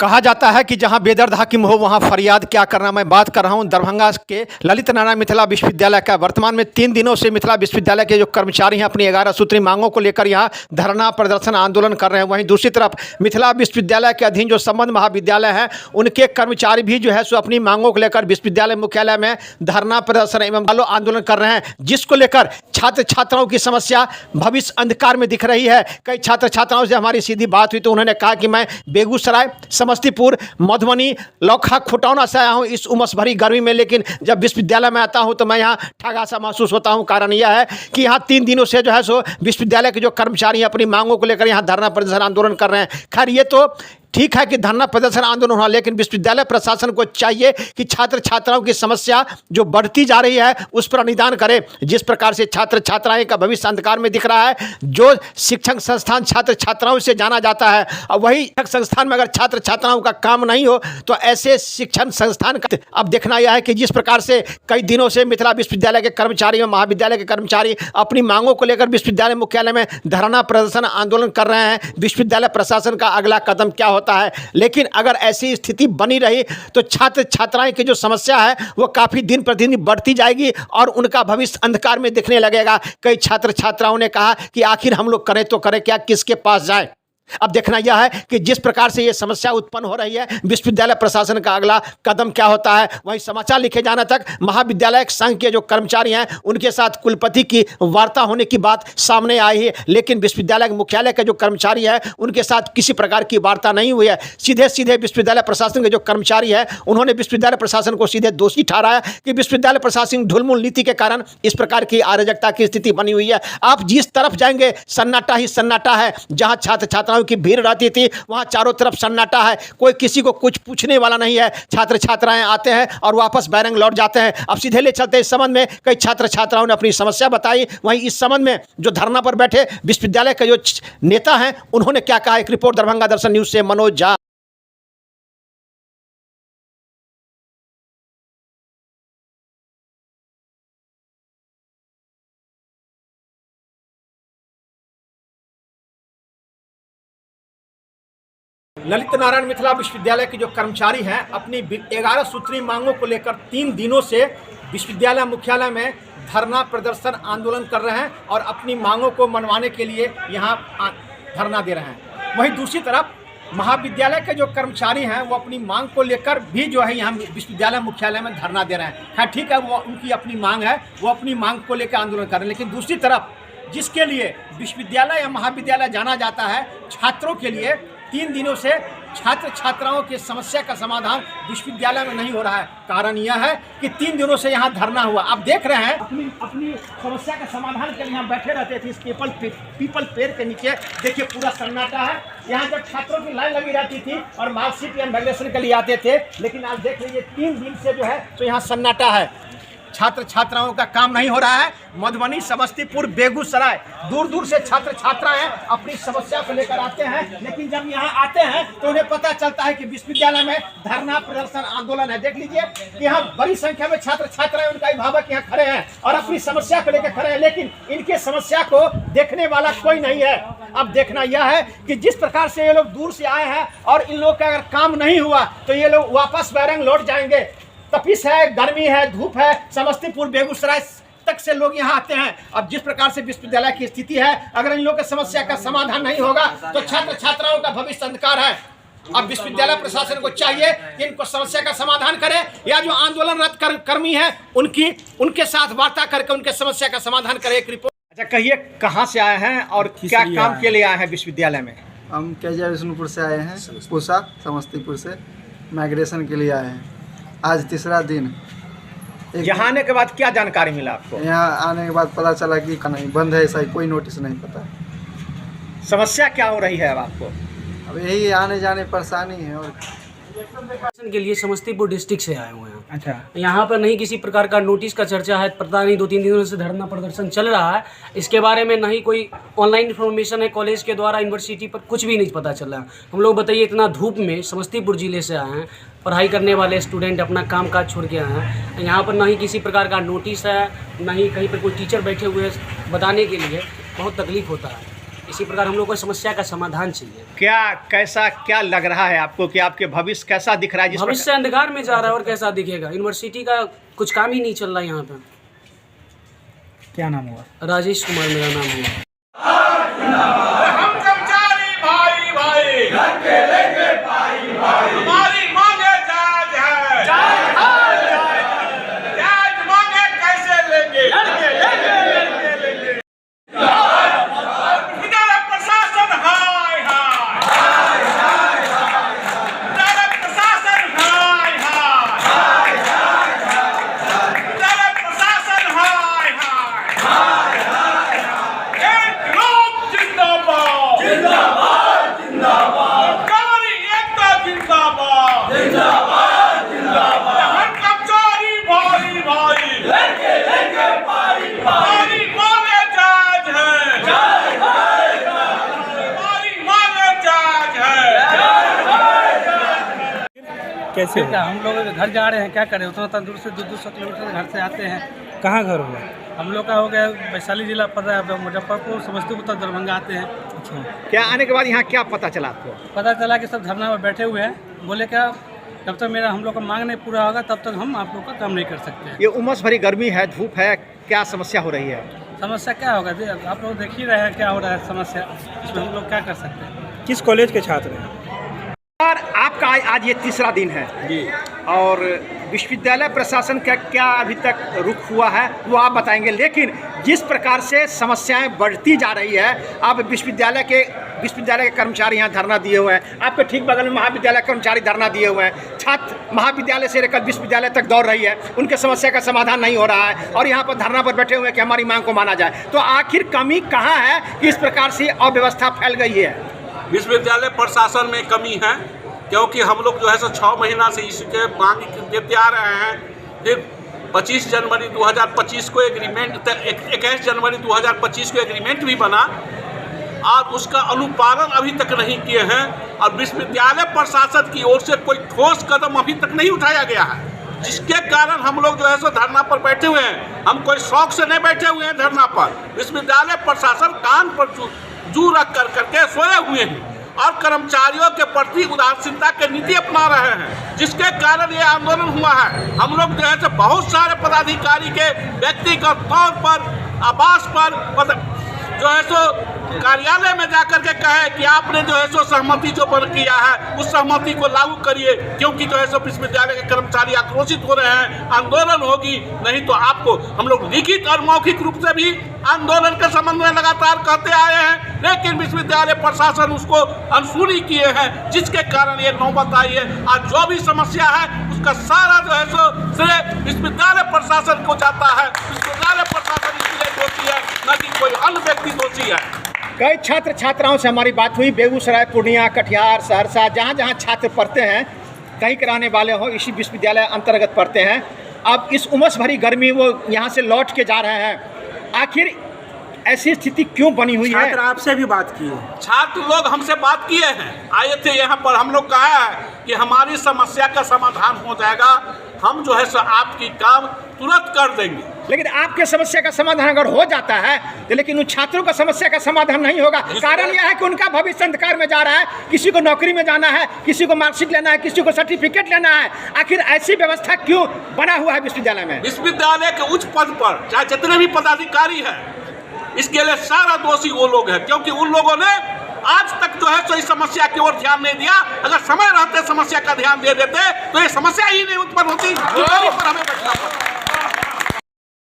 कहा जाता है कि जहां बेदर्द हाकिम हो वहां फरियाद क्या करना। मैं बात कर रहा हूं दरभंगा के ललित नारायण मिथिला विश्वविद्यालय का। वर्तमान में 3 दिनों से मिथिला विश्वविद्यालय के जो कर्मचारी हैं अपनी 11 सूत्री मांगों को लेकर यहां धरना प्रदर्शन आंदोलन कर रहे हैं। वहीं दूसरी तरफ मिथिला विश्वविद्यालय के अधीन जो संबद्ध महाविद्यालय हैं उनके कर्मचारी भी जो है सो अपनी मांगों को लेकर विश्वविद्यालय मुख्यालय में धरना प्रदर्शन एवं आंदोलन कर रहे हैं, जिसको लेकर छात्र छात्राओं की समस्या भविष्य अंधकार में दिख रही है। कई छात्र छात्राओं से हमारी सीधी बात हुई तो उन्होंने कहा कि मैं बेगूसराय, समस्तीपुर, मधुबनी, लौखा, खुटौना से आया हूँ इस उमस भरी गर्मी में, लेकिन जब विश्वविद्यालय में आता हूँ तो मैं यहाँ ठगा सा महसूस होता हूँ। कारण यह है कि यहाँ 3 दिनों से जो है सो विश्वविद्यालय के जो कर्मचारी हैं अपनी मांगों को लेकर यहाँ धरना प्रदर्शन आंदोलन कर रहे हैं। खैर ये तो ठीक है कि धरना प्रदर्शन आंदोलन हुआ, लेकिन विश्वविद्यालय प्रशासन को चाहिए कि छात्र छात्राओं की समस्या जो बढ़ती जा रही है उस पर निदान करे। जिस प्रकार से छात्र छात्राएं का भविष्य अंधकार में दिख रहा है, जो शिक्षण संस्थान छात्र छात्राओं से जाना जाता है, और वही संस्थान में अगर छात्र छात्राओं का काम नहीं हो तो ऐसे शिक्षण संस्थान का अब देखना यह है कि जिस प्रकार से कई दिनों से मिथिला विश्वविद्यालय के कर्मचारी और महाविद्यालय के कर्मचारी अपनी मांगों को लेकर विश्वविद्यालय मुख्यालय में धरना प्रदर्शन आंदोलन कर रहे हैं, विश्वविद्यालय प्रशासन का अगला कदम क्या होता है। लेकिन अगर ऐसी स्थिति बनी रही तो छात्र छात्राएं की जो समस्या है वो काफी दिन प्रतिदिन बढ़ती जाएगी और उनका भविष्य अंधकार में दिखने लगेगा। कई छात्र छात्राओं ने कहा कि आखिर हम लोग करें तो करें क्या, किसके पास जाएं। अब देखना यह है कि जिस प्रकार से ये समस्या उत्पन्न हो रही है विश्वविद्यालय प्रशासन का अगला कदम क्या होता है। वहीं समाचार लिखे जाने तक महाविद्यालय संघ के जो कर्मचारी हैं उनके साथ कुलपति की वार्ता होने की बात सामने आई है, लेकिन विश्वविद्यालय मुख्यालय के जो कर्मचारी हैं उनके साथ किसी प्रकार की वार्ता नहीं हुई है। सीधे सीधे विश्वविद्यालय प्रशासन के जो कर्मचारी हैं उन्होंने विश्वविद्यालय प्रशासन को सीधे दोषी ठहराया कि विश्वविद्यालय प्रशासन ढुलमुल नीति के कारण इस प्रकार की अराजकता की स्थिति बनी हुई है। आप जिस तरफ जाएंगे सन्नाटा ही सन्नाटा है। जहां छात्र छात्राओं की भीड़ रहती थी वहां चारों तरफ सन्नाटा है, कोई किसी को कुछ पूछने वाला नहीं है। छात्र छात्राएं आते हैं और वापस बैरंग लौट जाते हैं। अब सीधे ले चलते इस संबंध में कई छात्र छात्राओं ने अपनी समस्या बताई। वहीं इस संबंध में जो धरना पर बैठे विश्वविद्यालय के जो नेता हैं उन्होंने क्या कहा, एक रिपोर्ट दरभंगा दर्शन न्यूज से मनोज झा। ललित नारायण मिथिला विश्वविद्यालय के जो कर्मचारी हैं अपनी 11 सूत्री मांगों को लेकर 3 दिनों से विश्वविद्यालय मुख्यालय में धरना प्रदर्शन आंदोलन कर रहे हैं और अपनी मांगों को मनवाने के लिए यहां धरना दे रहे हैं। वहीं दूसरी तरफ महाविद्यालय के जो कर्मचारी हैं वो अपनी मांग को लेकर भी जो है यहाँ विश्वविद्यालय मुख्यालय में धरना दे रहे हैं। हाँ ठीक है, वो उनकी अपनी मांग है, वो अपनी मांग को लेकर आंदोलन कर रहे हैं। लेकिन दूसरी तरफ जिसके लिए विश्वविद्यालय या महाविद्यालय जाना जाता है, छात्रों के लिए 3 दिनों से छात्र छात्राओं की समस्या का समाधान विश्वविद्यालय में नहीं हो रहा है। कारण यह है कि 3 दिनों से यहाँ धरना हुआ। आप देख रहे हैं अपनी समस्या का समाधान के लिए यहाँ बैठे रहते थे इस पीपल पेड़ के नीचे। देखिए पूरा सन्नाटा है। यहाँ जब छात्रों की लाइन लगी रहती थी और मार्कशीट या वैल्यूएशन के लिए आते थे, लेकिन आज देख लीजिए 3 दिन से जो है तो यहाँ सन्नाटा है। छात्र छात्राओं का काम नहीं हो रहा है। मधुबनी, समस्तीपुर, बेगूसराय दूर दूर से छात्र छात्राएं अपनी समस्या को लेकर आते हैं, लेकिन जब यहाँ आते हैं तो उन्हें पता चलता है कि विश्वविद्यालय में धरना प्रदर्शन आंदोलन है। देख लीजिए कि यहाँ बड़ी संख्या में छात्र छात्राएं उनका अभिभावक यहाँ खड़े हैं और अपनी समस्या को लेकर खड़े हैं, लेकिन इनके समस्या को देखने वाला कोई नहीं है। अब देखना यह है कि जिस प्रकार से ये लोग दूर से आए हैं और इन लोग का अगर काम नहीं हुआ तो ये लोग वापस बैरंग लौट जाएंगे। तपिश है, गर्मी है, धूप है, समस्तीपुर बेगूसराय तक से लोग यहाँ आते हैं। अब जिस प्रकार से विश्वविद्यालय की स्थिति है, अगर इन लोगों की समस्या का समाधान नहीं होगा तो छात्र छात्राओं का भविष्य अंधकार है। अब विश्वविद्यालय प्रशासन को चाहिए कि इनको समस्या का समाधान करे या जो आंदोलनरत कर्मी है उनके साथ वार्ता करके उनके समस्या का समाधान करे। एक रिपोर्ट। अच्छा कहिए, कहाँ से आए हैं और क्या काम के लिए आए हैं विश्वविद्यालय में? हम केजिया विष्णुपुर से आए हैं, पूसा समस्तीपुर से माइग्रेशन के लिए आए हैं। आज तीसरा दिन। यहाँ आने के बाद क्या जानकारी मिला आपको? यहाँ आने के बाद पता चला कि नहीं बंद है, ऐसा कोई नोटिस नहीं पता। समस्या क्या हो रही है अब आपको? अब यही आने जाने परेशानी है। और के लिए समस्तीपुर डिस्ट्रिक्ट से आए हुए हैं। अच्छा, यहाँ पर नहीं किसी प्रकार का नोटिस का चर्चा है, पता नहीं 2-3 दिनों से धरना प्रदर्शन चल रहा है। इसके बारे में नहीं कोई ऑनलाइन इन्फॉर्मेशन है कॉलेज के द्वारा, यूनिवर्सिटी पर कुछ भी नहीं पता चल रहा है। हम लोग बताइए, इतना धूप में समस्तीपुर ज़िले से आए हैं, पढ़ाई करने वाले स्टूडेंट अपना काम काज छोड़ के आए हैं। यहाँ पर ना ही किसी प्रकार का नोटिस है, ना ही कहीं पर कोई टीचर बैठे हुए हैं बताने के लिए। बहुत तकलीफ होता है। इसी प्रकार हम लोग को समस्या का समाधान चाहिए। क्या लग रहा है आपको कि आपके भविष्य कैसा दिख रहा है? भविष्य अंधकार में जा रहा है और कैसा दिखेगा। यूनिवर्सिटी का कुछ काम ही नहीं चल रहा है यहाँ पे। क्या नाम हुआ? राजेश कुमार मेरा नाम हुआ। हम कर्मचारी भाई भाई घर के लेंगे भाई भाई, हमारी मांगे जायज है, जायज मांगे कैसे लेंगे? विद्यालय प्रशासन हाय हाय, विद्यालय प्रशासन हाय हाय, विद्यालय प्रशासन हाय हाय, एक लोग जिंदाबाद जिंदाबाद जिंदाबाद, कर्मचारी एकता जिंदाबाद जिंदाबाद जिंदाबाद, हम कर्मचारी भाई भाई लेंगे लेंगे भाई भाई, मांगे जायज है, हमारी मांगे जायज है। कैसे क्या हम लोग घर जा रहे हैं, क्या करें? उतना दूर से 200 किलोमीटर घर से आते हैं। कहाँ घर हुआ? हम लोग का हो गया वैशाली जिला पड़ रहा है, मुजफ्फरपुर, समस्तीपुर, दरभंगा आते हैं। अच्छा, क्या आने के बाद यहाँ क्या पता चला आपको? पता चला कि सब धरना में बैठे हुए हैं। बोले क्या जब तक मेरा हम लोग का मांग नहीं पूरा होगा तब तक हम आप लोग का काम नहीं कर सकते। ये उमस भरी गर्मी है, धूप है, क्या समस्या हो रही है? समस्या क्या होगा? आप लोग देख ही रहे हैं क्या हो रहा है समस्या, इसमें हम लोग क्या कर सकते हैं? किस कॉलेज के छात्र हैं? और आपका आज ये तीसरा दिन है जी। और विश्वविद्यालय प्रशासन का क्या अभी तक रुख हुआ है वो आप बताएंगे, लेकिन जिस प्रकार से समस्याएं बढ़ती जा रही है, अब विश्वविद्यालय के कर्मचारी यहाँ धरना दिए हुए हैं, आपके ठीक बगल में महाविद्यालय कर्मचारी धरना दिए हुए हैं, छात्र महाविद्यालय से लेकर विश्वविद्यालय तक दौड़ रही है, उनके समस्या का समाधान नहीं हो रहा है और यहाँ पर धरना पर बैठे हुए हैं कि हमारी मांग को माना जाए। तो आखिर कमी कहाँ है कि इस प्रकार से अव्यवस्था फैल गई है? विश्वविद्यालय प्रशासन में कमी है, क्योंकि हम लोग जो है सो 6 महीना से इसके मांग देते आ रहे हैं। फिर 25 जनवरी 2025 को एग्रीमेंट, 21 जनवरी 2025 को एग्रीमेंट भी बना और उसका अनुपालन अभी तक नहीं किए हैं और विश्वविद्यालय प्रशासन की ओर से कोई ठोस कदम अभी तक नहीं उठाया गया है, जिसके कारण हम लोग जो है सो धरना पर बैठे हुए हैं। हम कोई शौक से नहीं बैठे हुए हैं धरना पर, विश्वविद्यालय प्रशासन कान पर जू रख करके सोए हुए हैं और कर्मचारियों के प्रति उदासीनता के नीति अपना रहे हैं, जिसके कारण ये आंदोलन हुआ है। हम लोग जो है सो बहुत सारे पदाधिकारी के व्यक्तिगत तौर पर आवास पर जो है सो कार्यालय में जाकर के कहे कि आपने जो है सो सहमति जो बन किया है उस सहमति को लागू करिए, क्योंकि जो है सो विश्वविद्यालय के कर्मचारी आक्रोशित हो रहे हैं, आंदोलन होगी, नहीं तो आपको हम लोग लिखित और मौखिक रूप से भी आंदोलन के संबंध में लगातार कहते आए हैं, लेकिन विश्वविद्यालय प्रशासन उसको अनसुनी किए हैं, जिसके कारण ये नौबत आई है। आज जो भी समस्या है उसका सारा जो है सो श्रेय विश्वविद्यालय प्रशासन को जाता है। विश्वविद्यालय प्रशासन इसलिए दोषी है, न कि कोई अन्य व्यक्ति दोषी है। कई छात्र छात्राओं से हमारी बात हुई, बेगूसराय, पूर्णिया, कटिहार, सहरसा, जहाँ छात्र पढ़ते हैं, कहीं के रहने वाले हो, इसी विश्वविद्यालय अंतर्गत पढ़ते हैं। अब इस उमस भरी गर्मी वो यहाँ से लौट के जा रहे हैं, आखिर ऐसी स्थिति क्यों बनी हुई है? छात्र आपसे भी बात किए? छात्र लोग हमसे बात किए हैं, आए थे यहाँ पर, हम लोग कहा है कि हमारी समस्या का समाधान हो जाएगा, हम जो है सो आपकी काम तुरंत कर देंगे। लेकिन आपके समस्या का समाधान अगर हो जाता है तो लेकिन उन छात्रों का समस्या का समाधान नहीं होगा। कारण यह है कि उनका भविष्य अंधकार में जा रहा है, किसी को नौकरी में जाना है, किसी को मार्कशीट लेना है, किसी को सर्टिफिकेट लेना है। आखिर ऐसी व्यवस्था क्यों बना हुआ है विश्वविद्यालय में? विश्वविद्यालय के उच्च पद पर चाहे जितने भी पदाधिकारी हैं, इसके लिए सारा दोषी वो लोग हैं, क्योंकि उन लोगों ने आज तक जो है सो इस समस्या की ओर ध्यान नहीं दिया। अगर समय रहते समस्या का ध्यान दे देते तो ये समस्या ही नहीं उत्पन्न होती, पर हमें बैठना पड़ता।